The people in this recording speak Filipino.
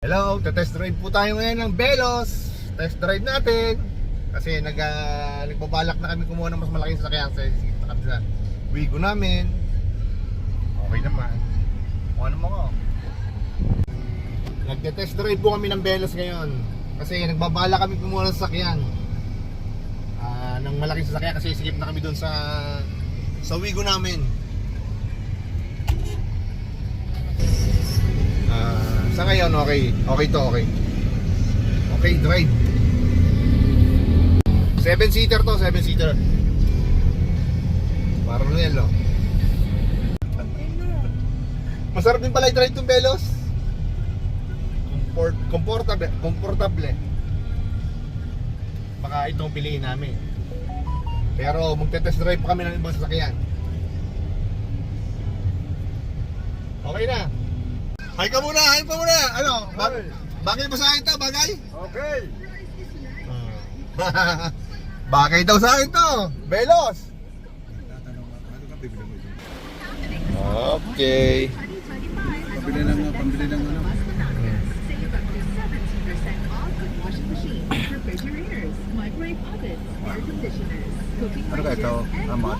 Hello, test drive po tayo ngayon ng Velos. Test drive natin kasi nagbabalak na kami kumuha ng mas malaking sasakyan sa Wigo namin. Okay naman. Ano mo ko? Nagte-test drive po kami ng Velos ngayon kasi nagbabalak kami kumuha ng sasakyan. Ng malaking sasakyan kasi isikip na kami doon sa Wigo namin. Sa ngayon, okay to, okay, drive 7-seater to, 7-seater parang Noel, no? Masarap din pala i-drive itong Velos. Komportable. Baka itong piliin namin, pero magte-test drive pa kami ng ibang sasakyan. Okay na. Hi ka muna, hi pa muna. Ano? Bagay ba sa akin to? Bagay? Okay. Bagay daw sa akin to. Velos. Okay. Pambili ng ano. Ano ka ito? Mga